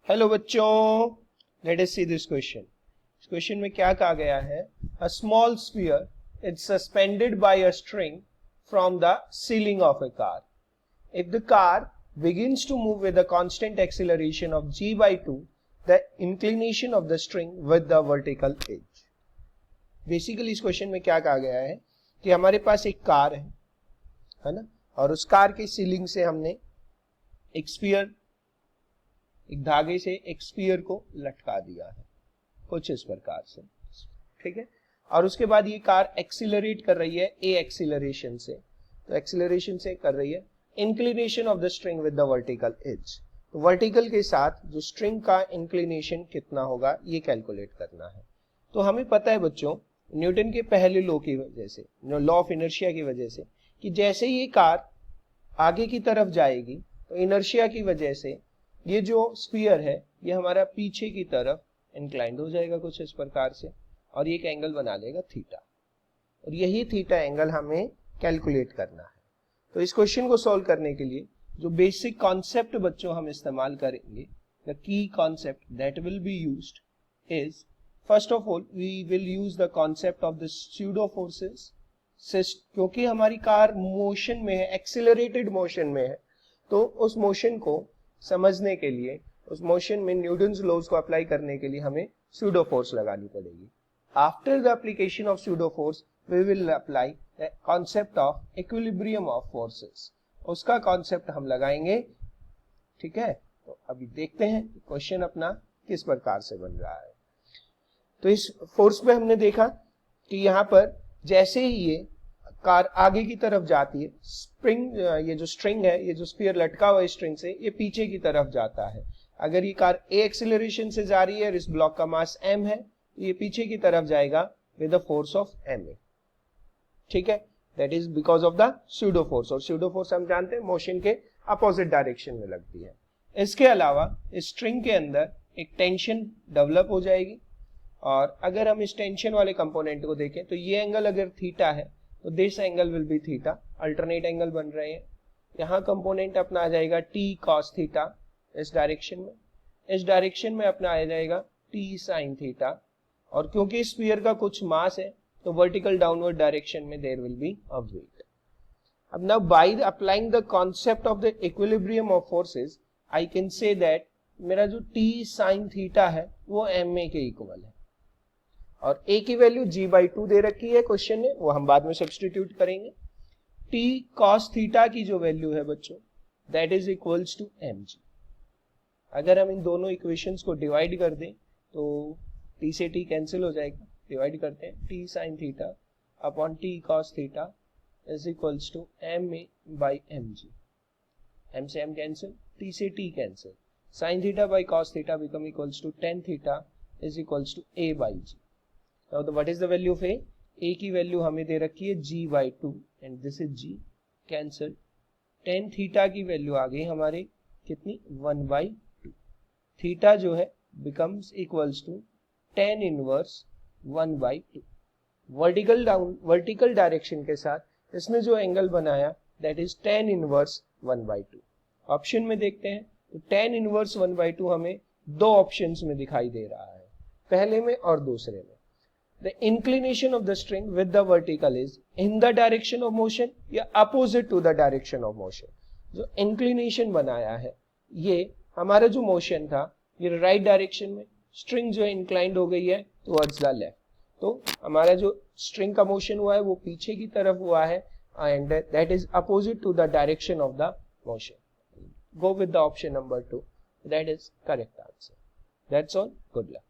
Hello बच्चों, let us see this question. इस question में क्या कहा गया है? A small sphere is suspended bye a string from the ceiling of a car. If the car begins to move with a constant acceleration of g by 2, the inclination of the string with the vertical edge। Basically इस question में क्या कहा गया है कि हमारे पास एक car है ना, और उस कार की सीलिंग से हमने एक धागे से एक स्फीयर को लटका दिया है कुछ इस प्रकार से, ठीक है। और उसके बाद ये कार एक्सीलरेट कर रही है ए एक्सीलरेशन से, तो एक्सीलरेशन से कर रही है inclination of the string with the vertical edge. तो वर्टिकल के साथ जो स्ट्रिंग का इंक्लिनेशन कितना होगा ये कैलकुलेट करना है। तो हमें पता है बच्चों, न्यूटन के पहले लॉ की वजह से, लॉ ऑफ इनर्शिया की वजह से, कि जैसे ये कार आगे की तरफ जाएगी तो इनर्शिया की वजह से ये जो स्फीयर है ये हमारा पीछे की तरफ इंक्लाइंड हो जाएगा कुछ इस प्रकार से, और ये एक एंगल बना लेगा थीटा, और यही थीटा एंगल हमें कैलकुलेट करना है। तो इस क्वेश्चन को सॉल्व करने के लिए जो बेसिक कॉन्सेप्ट बच्चों हम इस्तेमाल करेंगे, द की concept that will be used is, first of all we will use the concept of the pseudo forces. क्योंकि हमारी कार मोशन में है, एक्सीलरेटेड मोशन में है, तो उस मोशन को समझने के लिए, उस मोशन में न्यूटन्स लॉज को अप्लाई करने के लिए हमें स्यूडो फोर्स लगानी पड़ेगी। After the application of pseudo force we will apply the concept of equilibrium of forces, उसका कॉन्सेप्ट हम लगाएंगे, ठीक है। तो अभी देखते हैं क्वेश्चन अपना किस प्रकार से बन रहा है। तो इस फोर्स में हमने देखा कि यहाँ पर जैसे ही ये कार आगे की तरफ जाती है, स्प्रिंग, ये जो स्ट्रिंग है, ये जो स्फीयर लटका हुआ है स्ट्रिंग से, ये पीछे की तरफ जाता है। अगर ये कार ए एक्सीलरेशन से जा रही है और इस ब्लॉक का मास m है, ये पीछे की तरफ जाएगा with the force of ma, ठीक है। That is because of the pseudo force, और स्यूडो फोर्स हम जानते हैं मोशन के अपोजिट डायरेक्शन में लगती है। इसके अलावा इस स्ट्रिंग के अंदर एक टेंशन डेवलप हो जाएगी, और अगर हम इस टेंशन वाले कंपोनेंट को देखें तो ये एंगल अगर थीटा है तो this angle will be theta, alternate angle बन रहे हैं। यहाँ कंपोनेंट अपना आ जाएगा t cos थीटा इस डायरेक्शन में, इस डायरेक्शन में अपना आ जाएगा t sin थीटा, और क्योंकि स्फीयर का कुछ मास है तो वर्टिकल डाउनवर्ड डायरेक्शन में there will be a weight. अब now by applying the concept of the equilibrium of forces I can say that मेरा जो t sin थीटा है वो ma के इक्वल है, और a की वैल्यू g/2 दे रखी है क्वेश्चन में, वो हम बाद में सब्स्टिट्यूट करेंगे। t cos थीटा की जो वैल्यू है बच्चों, that is equals to mg। अगर हम इन दोनों इक्वेशंस को डिवाइड कर दें तो t से t कैंसिल हो जाएगा, डिवाइड करते हैं, t sin theta upon t cos theta is equals to ma/mg। m से m कैंसिल, t से t cancel, sin theta by cos theta become equals to tan theta is equals to a/g। Now what is the value of a? A की value हमें दे रखी है g/2 and this is g, cancel. tan theta की value आ गई हमारे कितनी, 1/2। Theta जो है becomes equals to tan inverse 1/2। Vertical direction के साथ इसने जो एंगल बनाया that is tan inverse 1/2। Option में देखते हैं तो tan इनवर्स 1/2 हमें दो ऑप्शंस में दिखाई दे रहा है, पहले में और दूसरे में। The inclination of the string with the vertical is in the direction of motion या opposite to the direction of motion। जो inclination बनाया है ये हमारा जो मोशन था ये राइट डायरेक्शन में, स्ट्रिंग जो है इंक्लाइंड हो गई है टुवर्ड्स द लेफ्ट, तो हमारा जो स्ट्रिंग का मोशन हुआ है वो पीछे की तरफ हुआ है, and that is opposite to the direction of the motion. Go with the option number 2, that is correct answer. That's all, good luck.